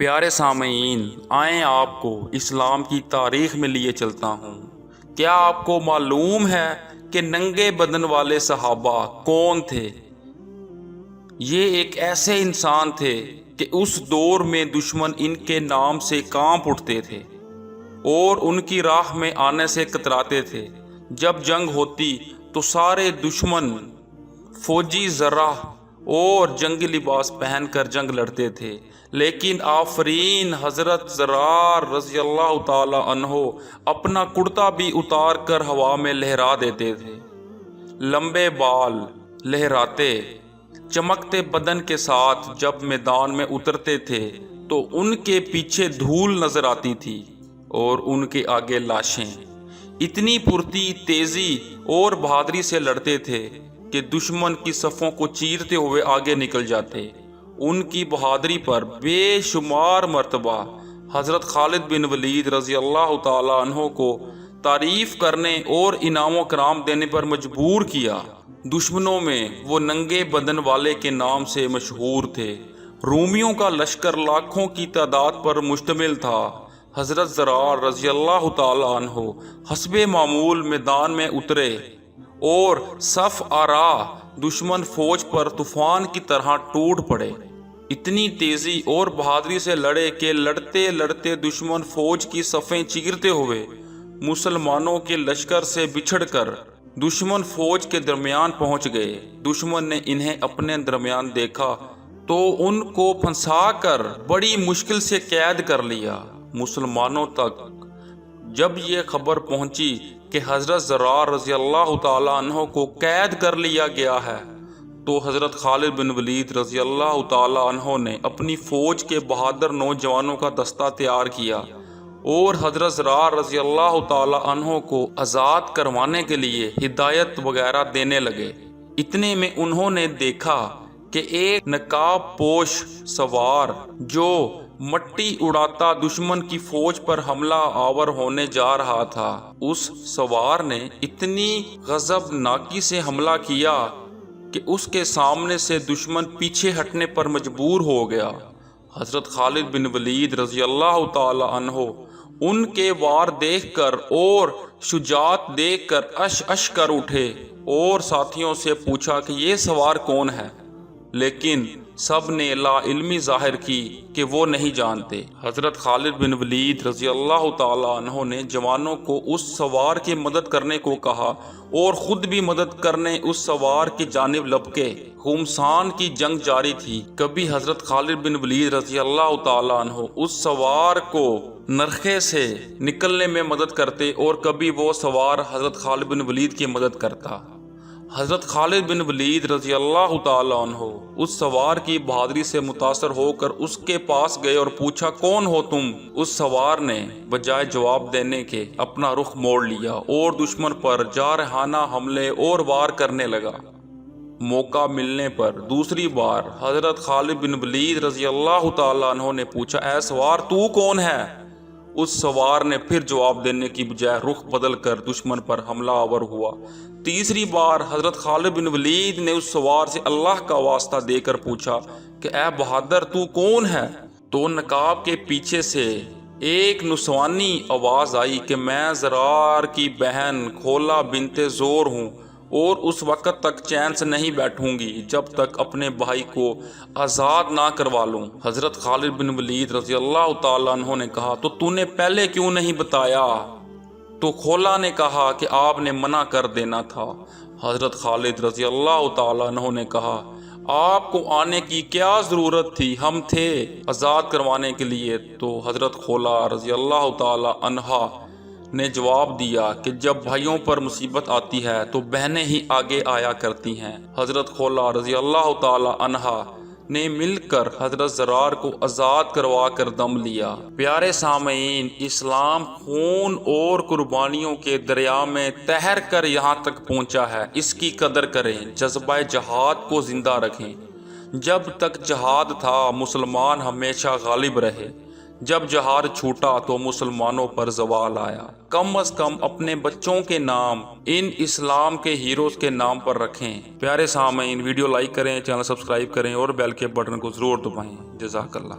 پیارے سامعین، آئیں آپ کو اسلام کی تاریخ میں لیے چلتا ہوں۔ کیا آپ کو معلوم ہے کہ ننگے بدن والے صحابہ کون تھے؟ یہ ایک ایسے انسان تھے کہ اس دور میں دشمن ان کے نام سے کانپ اٹھتے تھے اور ان کی راہ میں آنے سے کتراتے تھے۔ جب جنگ ہوتی تو سارے دشمن فوجی زرہ اور جنگی لباس پہن کر جنگ لڑتے تھے، لیکن آفرین حضرت زرار رضی اللہ تعالی عنہ اپنا کرتا بھی اتار کر ہوا میں لہرا دیتے تھے۔ لمبے بال لہراتے چمکتے بدن کے ساتھ جب میدان میں اترتے تھے تو ان کے پیچھے دھول نظر آتی تھی اور ان کے آگے لاشیں۔ اتنی پھرتی، تیزی اور بہادری سے لڑتے تھے کہ دشمن کی صفوں کو چیرتے ہوئے آگے نکل جاتے۔ ان کی بہادری پر بے شمار مرتبہ حضرت خالد بن ولید رضی اللہ تعالی عنہ کو تعریف کرنے اور انعام و کرام دینے پر مجبور کیا۔ دشمنوں میں وہ ننگے بدن والے کے نام سے مشہور تھے۔ رومیوں کا لشکر لاکھوں کی تعداد پر مشتمل تھا۔ حضرت زرار رضی اللہ تعالی عنہ حسب معمول میدان میں اترے اور صف آرا دشمن فوج پر طوفان کی طرح ٹوٹ پڑے۔ اتنی تیزی اور بہادری سے لڑے کہ لڑتے لڑتے دشمن فوج کی صفیں چیرتے ہوئے مسلمانوں کے لشکر سے بچھڑ کر دشمن فوج کے درمیان پہنچ گئے۔ دشمن نے انہیں اپنے درمیان دیکھا تو ان کو پھنسا کر بڑی مشکل سے قید کر لیا۔ مسلمانوں تک جب یہ خبر پہنچی کہ حضرت زرار رضی اللہ تعالی عنہ کو قید کر لیا گیا ہے تو حضرت خالد بن ولید رضی اللہ تعالی عنہ نے اپنی فوج کے بہادر نوجوانوں کا دستہ تیار کیا اور حضرت زرار رضی اللہ تعالی عنہ کو آزاد کروانے کے لیے ہدایت وغیرہ دینے لگے۔ اتنے میں انہوں نے دیکھا کہ ایک نقاب پوش سوار جو مٹی اڑاتا دشمن کی فوج پر حملہ آور ہونے جا رہا تھا، اس سوار نے اتنی غضبناکی سے حملہ کیا کہ اس کے سامنے سے دشمن پیچھے ہٹنے پر مجبور ہو گیا۔ حضرت خالد بن ولید رضی اللہ تعالی عنہ ان کے وار دیکھ کر اور شجاعت دیکھ کر اش اش کر اٹھے اور ساتھیوں سے پوچھا کہ یہ سوار کون ہے، لیکن سب نے لا علمی ظاہر کی کہ وہ نہیں جانتے۔ حضرت خالد بن ولید رضی اللہ تعالی عنہ نے جوانوں کو اس سوار کی مدد کرنے کو کہا اور خود بھی مدد کرنے اس سوار کی جانب لپکے۔ خمسان کی جنگ جاری تھی۔ کبھی حضرت خالد بن ولید رضی اللہ تعالی عنہ اس سوار کو نرخے سے نکلنے میں مدد کرتے اور کبھی وہ سوار حضرت خالد بن ولید کی مدد کرتا۔ حضرت خالد بن ولید رضی اللہ تعالی عنہ اس سوار کی بہادری سے متاثر ہو کر اس کے پاس گئے اور پوچھا کون ہو تم؟ اس سوار نے بجائے جواب دینے کے اپنا رخ موڑ لیا اور دشمن پر جارحانہ حملے اور وار کرنے لگا۔ موقع ملنے پر دوسری بار حضرت خالد بن ولید رضی اللہ تعالی عنہ نے پوچھا اے سوار تو کون ہے؟ اس سوار نے پھر جواب دینے کی بجائے رخ بدل کر دشمن پر حملہ آور ہوا۔ تیسری بار حضرت خالد بن ولید نے اس سوار سے اللہ کا واسطہ دے کر پوچھا کہ اے بہادر تو کون ہے؟ تو نقاب کے پیچھے سے ایک نسوانی آواز آئی کہ میں زرار کی بہن کھولا بنت زور ہوں اور اس وقت تک چین سے نہیں بیٹھوں گی جب تک اپنے بھائی کو آزاد نہ کروا لوں۔ حضرت خالد بن ولید رضی اللہ تعالیٰ عنہ نے کہا تو تو نے پہلے کیوں نہیں بتایا؟ تو کھولا نے کہا کہ آپ نے منع کر دینا تھا۔ حضرت خالد رضی اللہ تعالیٰ عنہ نے کہا آپ کو آنے کی کیا ضرورت تھی، ہم تھے آزاد کروانے کے لیے۔ تو حضرت کھولا رضی اللہ تعالیٰ عنہا نے جواب دیا کہ جب بھائیوں پر مصیبت آتی ہے تو بہنیں ہی آگے آیا کرتی ہیں۔ حضرت کھولا رضی اللہ تعالی عنہا نے مل کر حضرت زرار کو آزاد کروا کر دم لیا۔ پیارے سامعین، اسلام خون اور قربانیوں کے دریا میں تہر کر یہاں تک پہنچا ہے۔ اس کی قدر کریں، جذبہ جہاد کو زندہ رکھیں۔ جب تک جہاد تھا مسلمان ہمیشہ غالب رہے، جب جہاد چھوٹا تو مسلمانوں پر زوال آیا۔ کم از کم اپنے بچوں کے نام ان اسلام کے ہیروز کے نام پر رکھیں۔ پیارے سامعین، ویڈیو لائک کریں، چینل سبسکرائب کریں اور بیل کے بٹن کو ضرور دبائیں۔ جزاک اللہ۔